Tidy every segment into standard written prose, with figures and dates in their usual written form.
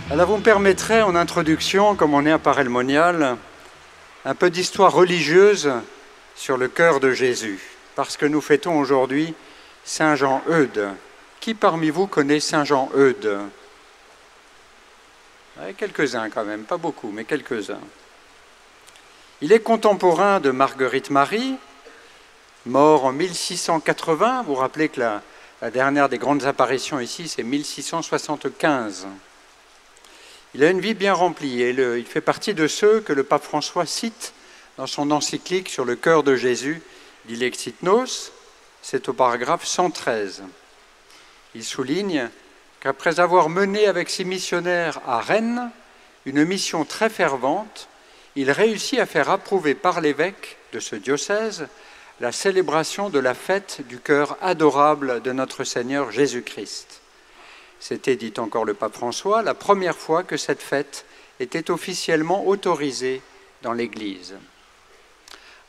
Alors vous me permettrez en introduction, comme on est à Paray-le-Monial, un peu d'histoire religieuse sur le cœur de Jésus, parce que nous fêtons aujourd'hui Saint Jean-Eudes. Qui parmi vous connaît Saint Jean-Eudes? Quelques-uns quand même, pas beaucoup, mais quelques-uns. Il est contemporain de Marguerite Marie, mort en 1680. Vous vous rappelez que la dernière des grandes apparitions ici, c'est 1675. Il a une vie bien remplie et il fait partie de ceux que le pape François cite dans son encyclique sur le cœur de Jésus, Dilexit Nos, c'est au paragraphe 113. Il souligne qu'après avoir mené avec ses missionnaires à Rennes une mission très fervente, il réussit à faire approuver par l'évêque de ce diocèse la célébration de la fête du cœur adorable de notre Seigneur Jésus-Christ. C'était, dit encore le pape François, la première fois que cette fête était officiellement autorisée dans l'Église.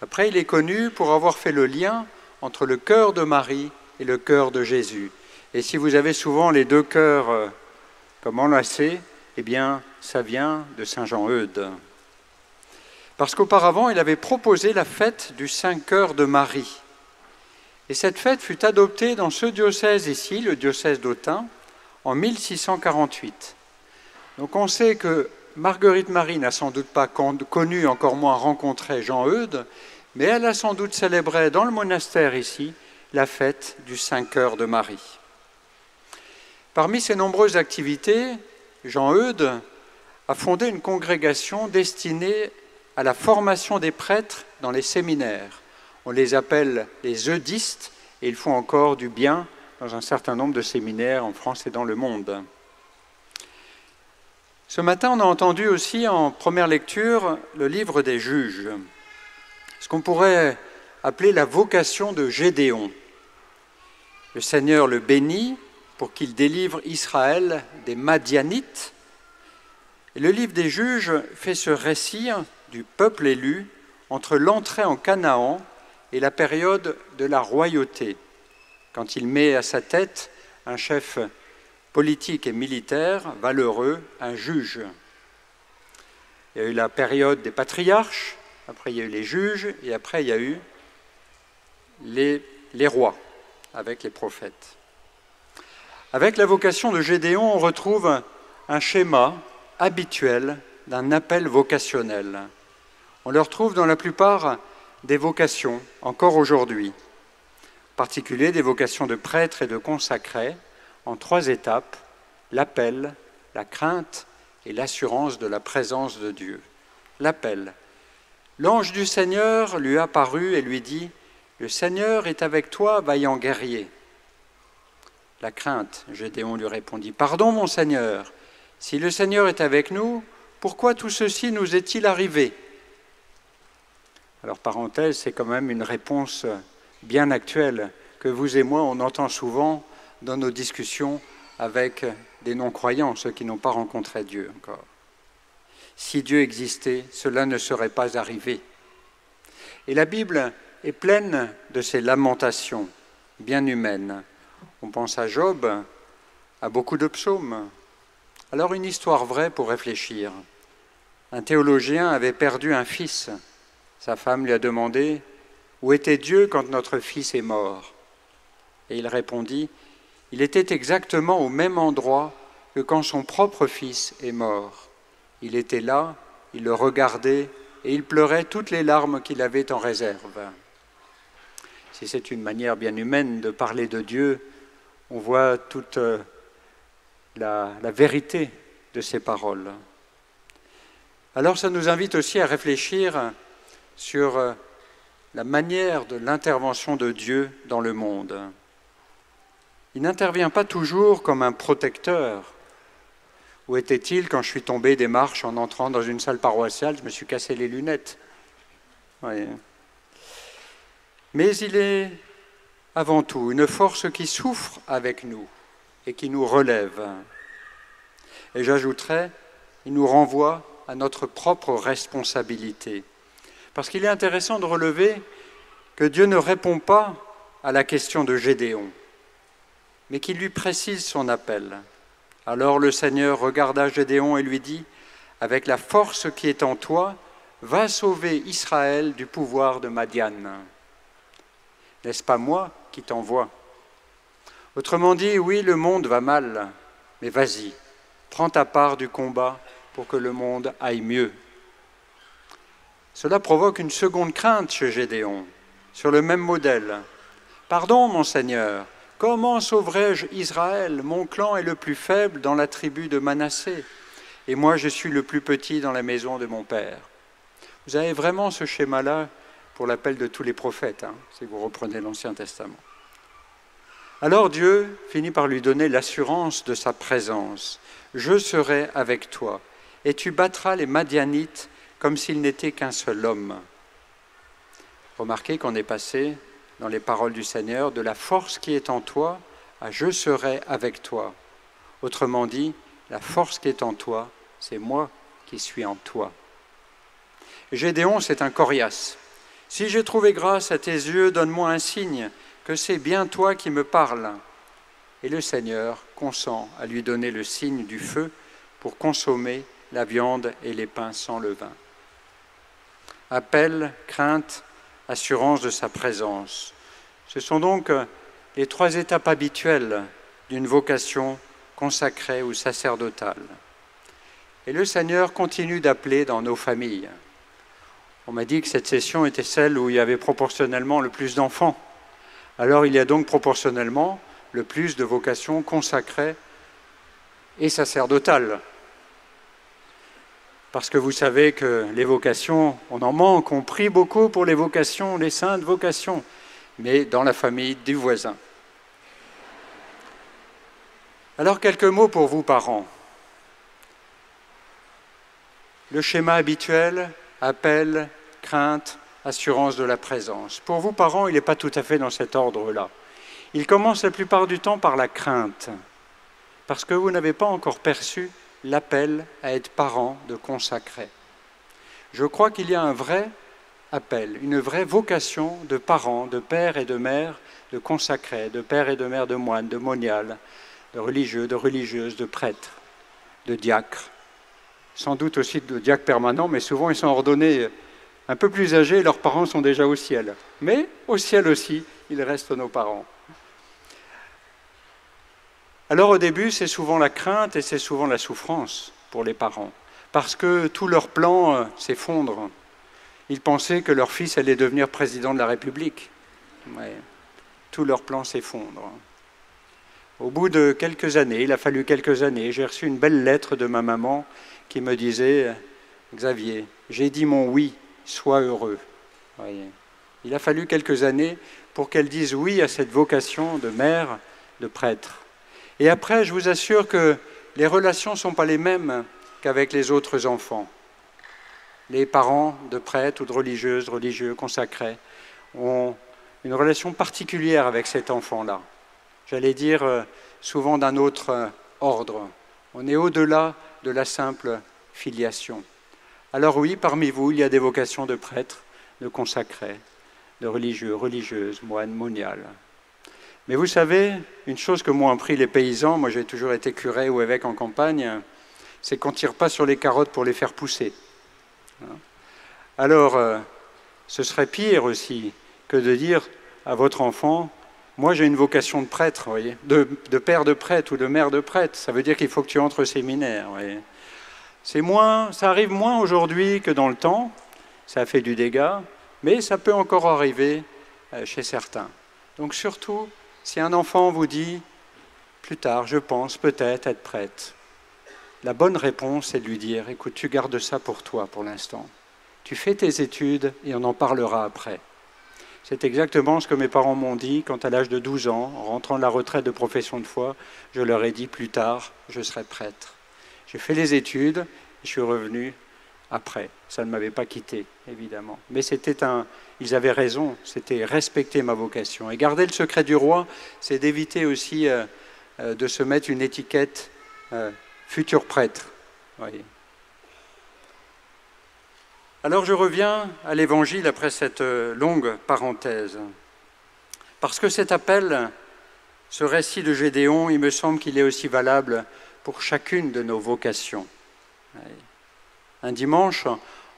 Après, il est connu pour avoir fait le lien entre le cœur de Marie et le cœur de Jésus. Et si vous avez souvent les deux cœurs comme enlacés, eh bien, ça vient de Saint Jean-Eudes. Parce qu'auparavant, il avait proposé la fête du Saint-Cœur de Marie. Et cette fête fut adoptée dans ce diocèse ici, le diocèse d'Autun, en 1648. Donc on sait que Marguerite Marie n'a sans doute pas connu, encore moins rencontré Jean-Eudes, mais elle a sans doute célébré dans le monastère ici la fête du Saint-Cœur de Marie. Parmi ses nombreuses activités, Jean-Eudes a fondé une congrégation destinée à la formation des prêtres dans les séminaires. On les appelle les eudistes et ils font encore du bien dans un certain nombre de séminaires en France et dans le monde. Ce matin, on a entendu aussi en première lecture le livre des Juges, ce qu'on pourrait appeler la vocation de Gédéon. Le Seigneur le bénit pour qu'il délivre Israël des Madianites. Et le livre des Juges fait ce récit du peuple élu entre l'entrée en Canaan et la période de la royauté, quand il met à sa tête un chef politique et militaire valeureux, un juge. Il y a eu la période des patriarches, après il y a eu les juges, et après il y a eu les rois, avec les prophètes. Avec la vocation de Gédéon, on retrouve un schéma habituel d'un appel vocationnel. On le retrouve dans la plupart des vocations, encore aujourd'hui. En particulier des vocations de prêtres et de consacrés, en 3 étapes, l'appel, la crainte et l'assurance de la présence de Dieu. L'appel. L'ange du Seigneur lui apparut et lui dit « Le Seigneur est avec toi, vaillant guerrier ». La crainte, Gédéon lui répondit « Pardon, mon Seigneur, si le Seigneur est avec nous, pourquoi tout ceci nous est-il arrivé ?» Alors, parenthèse, c'est quand même une réponse bien actuelle que vous et moi, on entend souvent dans nos discussions avec des non-croyants, ceux qui n'ont pas rencontré Dieu encore. Si Dieu existait, cela ne serait pas arrivé. Et la Bible est pleine de ces lamentations bien humaines. On pense à Job, à beaucoup de psaumes. Alors une histoire vraie pour réfléchir. Un théologien avait perdu un fils. Sa femme lui a demandé « Où était Dieu quand notre fils est mort ?» Et il répondit « Il était exactement au même endroit que quand son propre fils est mort. Il était là, il le regardait et il pleurait toutes les larmes qu'il avait en réserve. » Si c'est une manière bien humaine de parler de Dieu, on voit toute la vérité de ces paroles. Alors ça nous invite aussi à réfléchir sur la manière de l'intervention de Dieu dans le monde. Il n'intervient pas toujours comme un protecteur. Où était-il quand je suis tombé des marches en entrant dans une salle paroissiale? Je me suis cassé les lunettes. Oui. Mais il est avant tout une force qui souffre avec nous et qui nous relève. Et j'ajouterais, il nous renvoie à notre propre responsabilité. Parce qu'il est intéressant de relever que Dieu ne répond pas à la question de Gédéon, mais qu'il lui précise son appel. Alors le Seigneur regarda Gédéon et lui dit, « Avec la force qui est en toi, va sauver Israël du pouvoir de Madian. N'est-ce pas moi qui t'envoie? Autrement dit, oui, le monde va mal, mais vas-y, prends ta part du combat pour que le monde aille mieux. » Cela provoque une seconde crainte chez Gédéon, sur le même modèle. « Pardon, mon Seigneur, comment sauverai-je Israël? Mon clan est le plus faible dans la tribu de Manassé, et moi je suis le plus petit dans la maison de mon père. » Vous avez vraiment ce schéma-là pour l'appel de tous les prophètes, si vous reprenez l'Ancien Testament. Alors Dieu finit par lui donner l'assurance de sa présence. « Je serai avec toi, et tu battras les Madianites comme s'il n'était qu'un seul homme. » Remarquez qu'on est passé, dans les paroles du Seigneur, de la force qui est en toi à « je serai avec toi ». Autrement dit, la force qui est en toi, c'est moi qui suis en toi. Gédéon, c'est un coriace. « Si j'ai trouvé grâce à tes yeux, donne-moi un signe, que c'est bien toi qui me parles. » Et le Seigneur consent à lui donner le signe du feu pour consommer la viande et les pains sans levain. Appel, crainte, assurance de sa présence. Ce sont donc les trois étapes habituelles d'une vocation consacrée ou sacerdotale. Et le Seigneur continue d'appeler dans nos familles. On m'a dit que cette session était celle où il y avait proportionnellement le plus d'enfants. Alors il y a donc proportionnellement le plus de vocations consacrées et sacerdotales. Parce que vous savez que les vocations, on en manque, on prie beaucoup pour les vocations, les saintes vocations, mais dans la famille du voisin. Alors quelques mots pour vous, parents. Le schéma habituel, appel, crainte, assurance de la présence. Pour vous, parents, il n'est pas tout à fait dans cet ordre-là. Il commence la plupart du temps par la crainte, parce que vous n'avez pas encore perçu l'appel à être parent de consacré. Je crois qu'il y a un vrai appel, une vraie vocation de parents, de pères et de mères, de consacrés, de pères et de mères de moines, de moniales, de religieux, de religieuses, de prêtres, de diacres, sans doute aussi de diacres permanents, mais souvent ils sont ordonnés un peu plus âgés, leurs parents sont déjà au ciel. Mais au ciel aussi, ils restent nos parents. Alors au début, c'est souvent la crainte et c'est souvent la souffrance pour les parents, parce que tous leurs plans s'effondrent. Ils pensaient que leur fils allait devenir président de la République. Ouais. Tous leurs plans s'effondrent. Au bout de quelques années, il a fallu quelques années, j'ai reçu une belle lettre de ma maman qui me disait « Xavier, j'ai dit mon oui, sois heureux. » Voyez. Il a fallu quelques années pour qu'elle dise oui à cette vocation de mère, de prêtre. Et après, je vous assure que les relations ne sont pas les mêmes qu'avec les autres enfants. Les parents de prêtres ou de religieuses, religieux, consacrés, ont une relation particulière avec cet enfant-là. J'allais dire souvent d'un autre ordre. On est au-delà de la simple filiation. Alors oui, parmi vous, il y a des vocations de prêtres, de consacrés, de religieux, religieuses, moines, moniales. Mais vous savez, une chose que m'ont appris les paysans, moi j'ai toujours été curé ou évêque en campagne, c'est qu'on ne tire pas sur les carottes pour les faire pousser. Alors, ce serait pire aussi que de dire à votre enfant, moi j'ai une vocation de prêtre, vous voyez, de père de prêtre ou de mère de prêtre, ça veut dire qu'il faut que tu entres au séminaire. Vous voyez. Ça arrive moins aujourd'hui que dans le temps, ça fait du dégât, mais ça peut encore arriver chez certains. Donc surtout, si un enfant vous dit, plus tard, je pense peut-être être prêtre, la bonne réponse est de lui dire, écoute, tu gardes ça pour toi pour l'instant. Tu fais tes études et on en parlera après. C'est exactement ce que mes parents m'ont dit quand à l'âge de 12 ans, en rentrant de la retraite de profession de foi, je leur ai dit plus tard, je serai prêtre. J'ai fait les études, je suis revenu après. Ça ne m'avait pas quitté, évidemment. Mais ils avaient raison, c'était respecter ma vocation. Et garder le secret du roi, c'est d'éviter aussi de se mettre une étiquette futur prêtre. Voyez. Alors je reviens à l'Évangile après cette longue parenthèse. Parce que cet appel, ce récit de Gédéon, il me semble qu'il est aussi valable pour chacune de nos vocations. Un dimanche,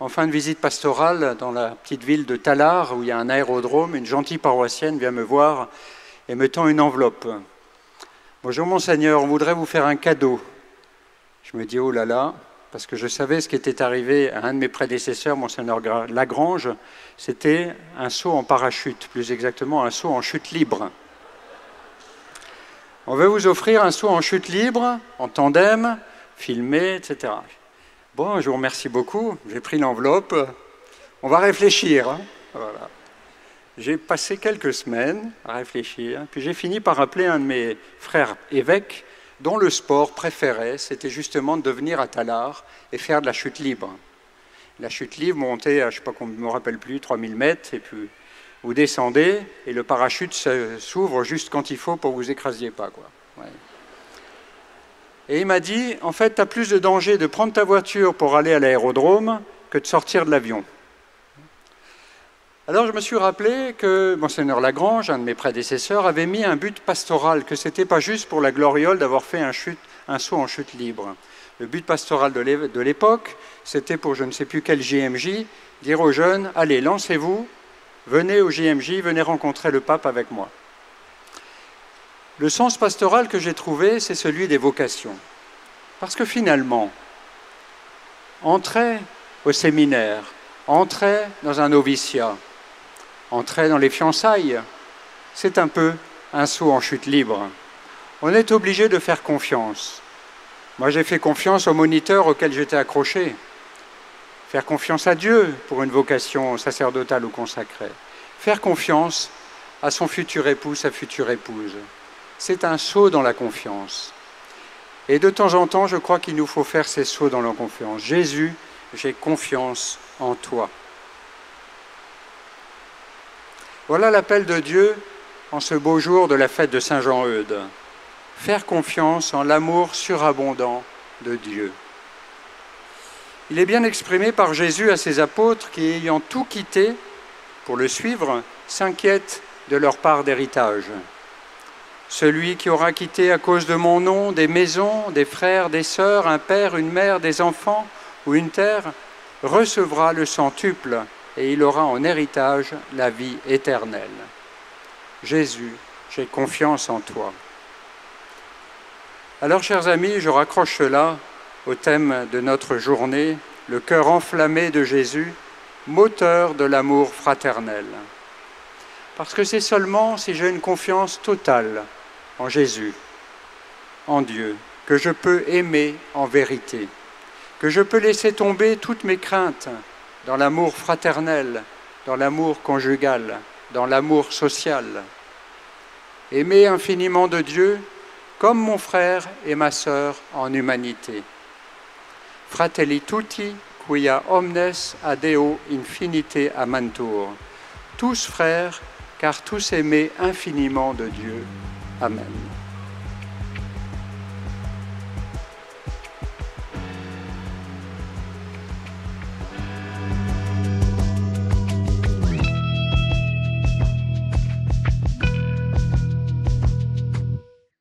en fin de visite pastorale, dans la petite ville de Tallard, où il y a un aérodrome, une gentille paroissienne vient me voir et me tend une enveloppe. « Bonjour Monseigneur, on voudrait vous faire un cadeau. » Je me dis « Oh là là !» parce que je savais ce qui était arrivé à un de mes prédécesseurs, Monseigneur Lagrange, c'était un saut en parachute, plus exactement un saut en chute libre. On veut vous offrir un saut en chute libre, en tandem, filmé, etc. Bon, je vous remercie beaucoup, j'ai pris l'enveloppe, on va réfléchir. Hein. Voilà. J'ai passé quelques semaines à réfléchir, puis j'ai fini par appeler un de mes frères évêques, dont le sport préféré, c'était justement de venir à Tallard et faire de la chute libre. La chute libre montait à, je ne sais pas, je ne me rappelle plus, 3000 mètres, et puis vous descendez, et le parachute s'ouvre juste quand il faut pour que vous écrasiez pas, quoi. Ouais. Et il m'a dit, en fait, tu as plus de danger de prendre ta voiture pour aller à l'aérodrome que de sortir de l'avion. Alors je me suis rappelé que Monseigneur Lagrange, un de mes prédécesseurs, avait mis un but pastoral, que ce n'était pas juste pour la gloriole d'avoir fait un saut en chute libre. Le but pastoral de l'époque, c'était pour je ne sais plus quel JMJ, dire aux jeunes, allez, lancez-vous, venez au JMJ, venez rencontrer le pape avec moi. Le sens pastoral que j'ai trouvé, c'est celui des vocations. Parce que finalement, entrer au séminaire, entrer dans un noviciat, entrer dans les fiançailles, c'est un peu un saut en chute libre. On est obligé de faire confiance. Moi, j'ai fait confiance au moniteur auquel j'étais accroché. Faire confiance à Dieu pour une vocation sacerdotale ou consacrée. Faire confiance à son futur époux, sa future épouse. C'est un saut dans la confiance. Et de temps en temps, je crois qu'il nous faut faire ces sauts dans la confiance. Jésus, j'ai confiance en toi. Voilà l'appel de Dieu en ce beau jour de la fête de Saint-Jean-Eudes. Faire confiance en l'amour surabondant de Dieu. Il est bien exprimé par Jésus à ses apôtres qui, ayant tout quitté pour le suivre, s'inquiètent de leur part d'héritage. Celui qui aura quitté à cause de mon nom des maisons, des frères, des sœurs, un père, une mère, des enfants ou une terre, recevra le centuple et il aura en héritage la vie éternelle. Jésus, j'ai confiance en toi. Alors, chers amis, je raccroche cela au thème de notre journée, le cœur enflammé de Jésus, moteur de l'amour fraternel. Parce que c'est seulement si j'ai une confiance totale en Jésus, en Dieu, que je peux aimer en vérité, que je peux laisser tomber toutes mes craintes dans l'amour fraternel, dans l'amour conjugal, dans l'amour social. Aimer infiniment de Dieu comme mon frère et ma sœur en humanité. Fratelli tutti, quia omnes adeo infinite amantur. Tous frères, car tous aimés infiniment de Dieu. Amen.